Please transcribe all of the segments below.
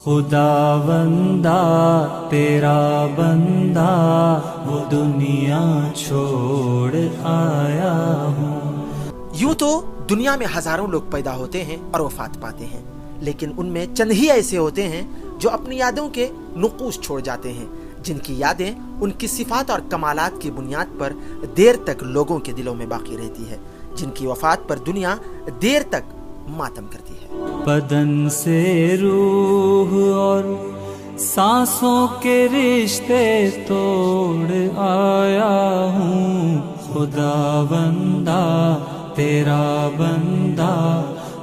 خداوندا تیرا بندہ وہ دنیا چھوڑ آیا ہوں۔ یوں تو دنیا میں ہزاروں لوگ پیدا ہوتے ہیں اور وفات پاتے ہیں، لیکن ان میں چند ہی ایسے ہوتے ہیں جو اپنی یادوں کے نقوش چھوڑ جاتے ہیں، جن کی یادیں ان کی صفات اور کمالات کی بنیاد پر دیر تک لوگوں کے دلوں میں باقی رہتی ہے، جن کی وفات پر دنیا دیر تک ماتم کرتی ہے۔ بدن سے روح اور سانسوں کے رشتے توڑ آیا ہوں، خداوندا تیرا بندہ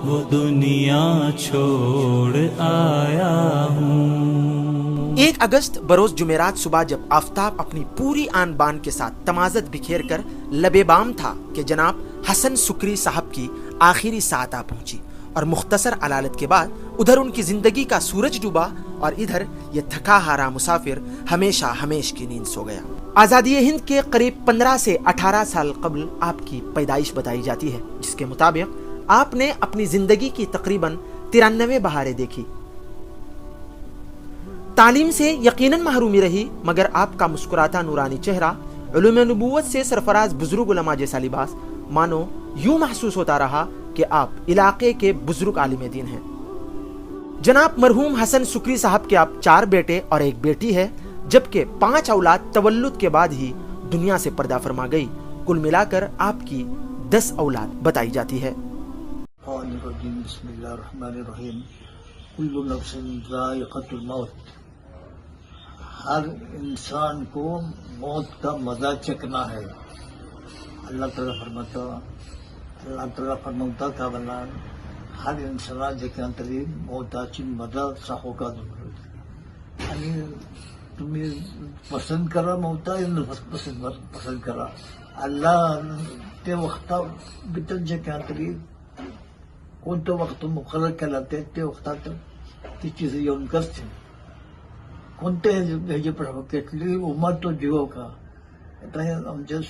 وہ دنیا چھوڑ آیا ہوں۔ 1 اگست بروز جمعرات صبح جب آفتاب اپنی پوری آن بان کے ساتھ تمازت بکھیر کر لبے بام تھا کہ جناب حسن سکری صاحب کی آخری ساعت آ پہنچی، اور مختصر علالت کے بعد ادھر ان کی زندگی کا سورج ڈوبا اور ادھر یہ تھکا ہارا مسافر ہمیشہ ہمیش کی نیند سو گیا۔ آزادی ہند کے قریب 15 سے 18 سال قبل آپ کی پیدائش بتائی جاتی ہے، جس کے مطابق آپ نے اپنی زندگی کی تقریباً 93 بہاریں دیکھی۔ تعلیم سے یقیناً محرومی رہی، مگر آپ کا مسکراتا نورانی چہرہ، علوم نبوت سے سرفراز بزرگ علماء جیسا لباس، مانو یوں محسوس ہوتا رہا کہ آپ علاقے کے بزرگ عالم دین ہیں۔ جناب مرحوم حسن سکری صاحب کے آپ 4 بیٹے اور 1 بیٹی ہے، جبکہ 5 اولاد تولد کے بعد ہی دنیا سے پردہ فرما گئی۔ کل ملا کر آپ کی 10 اولاد بتائی جاتی ہے۔ بسم اللہ الرحمن الرحیم۔ کل نفس ذائقۃ الموت، ہر انسان کو موت کا مزہ چکھنا ہے۔ اللہ تعالیٰ فرماتا کا بلان ہر انسان کے اندر موت مزہ سہو کا یعنی تمہیں پسند کرا موتا پسند کرا اللہ تے وقت بتن کے اندر کون تو وقت مقرر کراتے تے وقت تی چیزیں یوم کرتے کونتے ہیں کتلی عمر تو جیو کا آمچے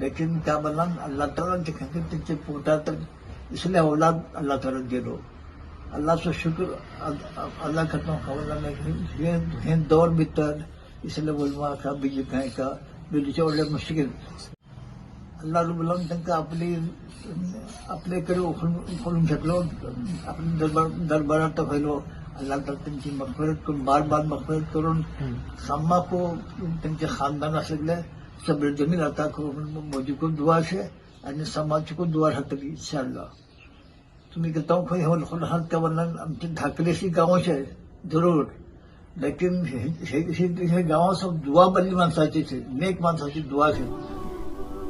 لیکن کیا بنا اللہ تعالیٰ کے کہتے پوتا تک اس لیے اولاد اللہ تعالیٰ دے دو۔ اللہ سے شکر اللہ کرتا ہوں دور بتر اس لیے علماء کا بیجے کہیں کا بیجے اور مشکل اللہ رب العالمین کا اپنے کرو کھولوں جھکلو اپنے دربارات تک پھیلو اللہ تعالیٰ تن کی مغفرت کو بار بار مغفرت کرو سما کو تن کے خاندان سے لے صبر جمیل عطا کرو مجھے کو دعا سے اور سماج کو دعا رہتا ہے انشاءاللہ۔ تمہیں کہتا ہوں کوئی ہر کا ورنہ ڈھاکلے سی گاؤں سے ضرور لیکن گاؤں سب دعا بلی مانساچی سے نیک مانساچی دعا سے۔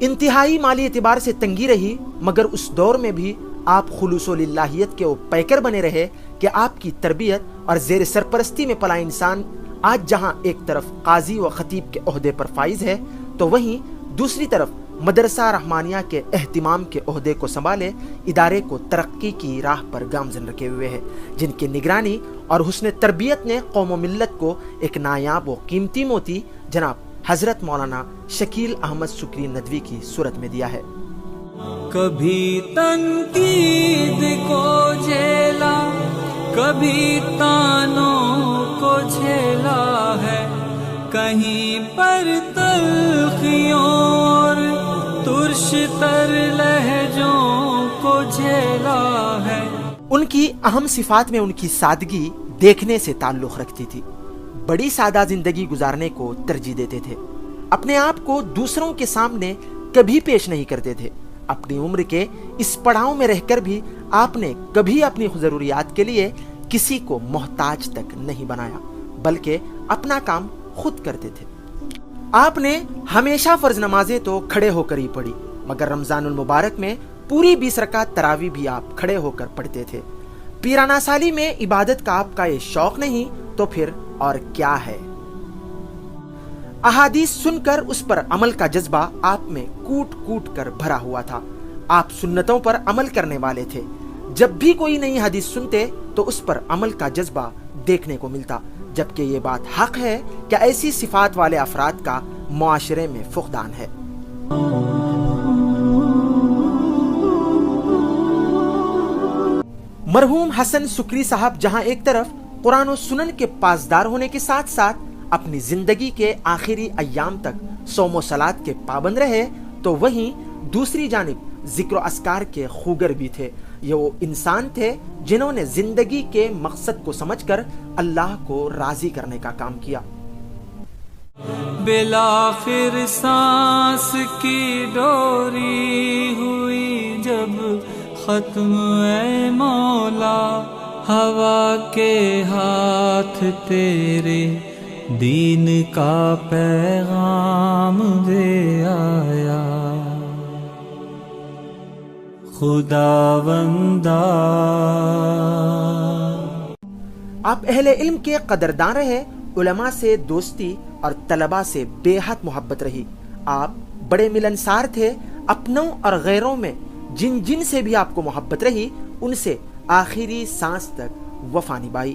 انتہائی مالی اعتبار سے تنگی رہی، مگر اس دور میں بھی آپ خلوص و للہیت کے وہ پیکر بنے رہے کہ آپ کی تربیت اور زیر سرپرستی میں پلا انسان آج جہاں ایک طرف قاضی و خطیب کے عہدے پر فائز ہے تو وہیں دوسری طرف مدرسہ رحمانیہ کے اہتمام کے عہدے کو سنبھالے ادارے کو ترقی کی راہ پر گامزن رکھے ہوئے ہے، جن کی نگرانی اور حسن تربیت نے قوم و ملت کو ایک نایاب و قیمتی موتی جناب حضرت مولانا شکیل احمد سکری ندوی کی صورت میں دیا ہے۔ کبھی تنقید کو جھیلا، کبھی تانوں کو جھیلا ہے، کہیں پر تلخیوں اور ترش تر لہجوں کو جھیلا ہے۔ ان کی اہم صفات میں ان کی سادگی دیکھنے سے تعلق رکھتی تھی، بڑی سادہ زندگی گزارنے کو ترجیح دیتے تھے، اپنے آپ کو دوسروں کے سامنے کبھی پیش نہیں کرتے تھے۔ اپنی عمر کے اس پڑاؤ میں رہ کر بھی آپ نے کبھی اپنی ضروریات کے لیے کسی کو محتاج تک نہیں بنایا، بلکہ اپنا کام خود کرتے تھے۔ آپ نے ہمیشہ فرض نمازیں تو کھڑے ہو کر ہی پڑھی، مگر رمضان المبارک میں پوری 20 رکعت تراویح بھی آپ کھڑے ہو کر پڑھتے تھے۔ پیرانہ سالی میں عبادت کا آپ کا یہ شوق نہیں تو پھر اور کیا ہے؟ احادیث سن کر اس پر عمل کا جذبہ آپ میں کوٹ کوٹ کر بھرا ہوا تھا. آپ سنتوں پر عمل کرنے والے تھے. جب بھی کوئی نئی حدیث سنتے تو اس پر عمل کا جذبہ دیکھنے کو ملتا، جبکہ یہ بات حق ہے کہ ایسی صفات والے افراد کا معاشرے میں فقدان ہے. مرحوم حسن سکری صاحب جہاں ایک طرف قرآن و سنن کے پاسدار ہونے کے ساتھ ساتھ اپنی زندگی کے آخری ایام تک صوم و صلات کے پابند رہے، تو وہیں دوسری جانب ذکر و اذکار کے خوگر بھی تھے. یہ وہ انسان تھے جنہوں نے زندگی کے مقصد کو سمجھ کر اللہ کو راضی کرنے کا کام کیا. بالآخر سانس کی ڈوری ہوئی جب ختم اے مولا، ہوا کے ہاتھ تیرے دین کا پیغام دے آیا. خداوندا آپ اہل علم کے قدردان رہے، علماء سے دوستی اور طلباء سے بے حد محبت رہی. آپ بڑے ملنسار تھے. اپنوں اور غیروں میں جن جن سے بھی آپ کو محبت رہی ان سے آخری سانس تک وفا نبھائی.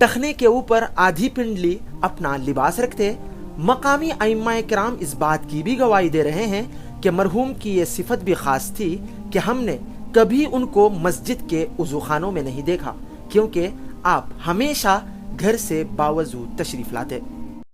ٹخنے کے اوپر آدھی پنڈلی اپنا لباس رکھتے. مقامی ائمہ کرام اس بات کی بھی گواہی دے رہے ہیں کہ مرحوم کی یہ صفت بھی خاص تھی کہ ہم نے کبھی ان کو مسجد کے وضو خانوں میں نہیں دیکھا، کیونکہ آپ ہمیشہ گھر سے باوضو تشریف لاتے.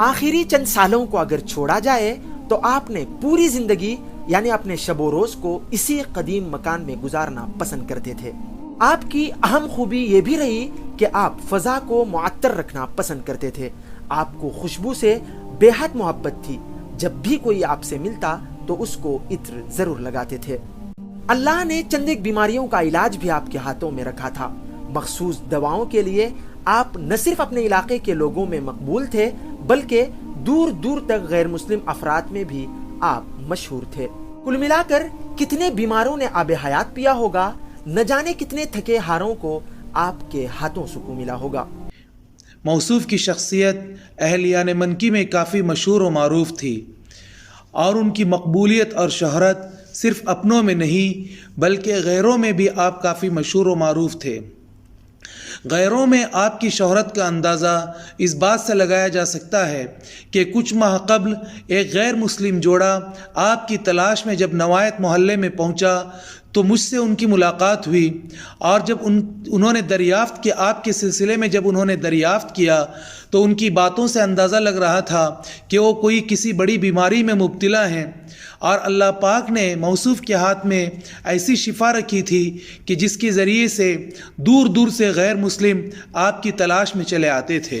آخری چند سالوں کو اگر چھوڑا جائے تو آپ نے پوری زندگی یعنی اپنے شب و روز کو اسی قدیم مکان میں گزارنا پسند کرتے تھے. آپ کی اہم خوبی یہ بھی رہی کہ آپ فضا کو معطر رکھنا پسند کرتے تھے. آپ کو خوشبو سے بے حد محبت تھی. جب بھی کوئی آپ سے ملتا تو اس کو عطر ضرور لگاتے تھے. اللہ نے چند ایک بیماریوں کا علاج بھی آپ کے ہاتھوں میں رکھا تھا. مخصوص دواؤں کے لیے آپ نہ صرف اپنے علاقے کے لوگوں میں مقبول تھے بلکہ دور دور تک غیر مسلم افراد میں بھی آپ مشہور تھے. کل ملا کر کتنے بیماروں نے آب حیات پیا ہوگا، نہ جانے کتنے تھکے ہاروں کو آپ کے ہاتھوں سکون ملا ہوگا. موصوف کی شخصیت اہلیان منکی میں کافی مشہور و معروف تھی اور ان کی مقبولیت اور شہرت صرف اپنوں میں نہیں بلکہ غیروں میں بھی آپ کافی مشہور و معروف تھے. غیروں میں آپ کی شہرت کا اندازہ اس بات سے لگایا جا سکتا ہے کہ کچھ ماہ قبل ایک غیر مسلم جوڑا آپ کی تلاش میں جب نوایت محلے میں پہنچا تو مجھ سے ان کی ملاقات ہوئی اور جب انہوں نے دریافت کیا، آپ کے سلسلے میں جب انہوں نے دریافت کیا تو ان کی باتوں سے اندازہ لگ رہا تھا کہ وہ کوئی کسی بڑی بیماری میں مبتلا ہیں اور اللہ پاک نے موصوف کے ہاتھ میں ایسی شفا رکھی تھی کہ جس کے ذریعے سے دور دور سے غیر مسلم آپ کی تلاش میں چلے آتے تھے.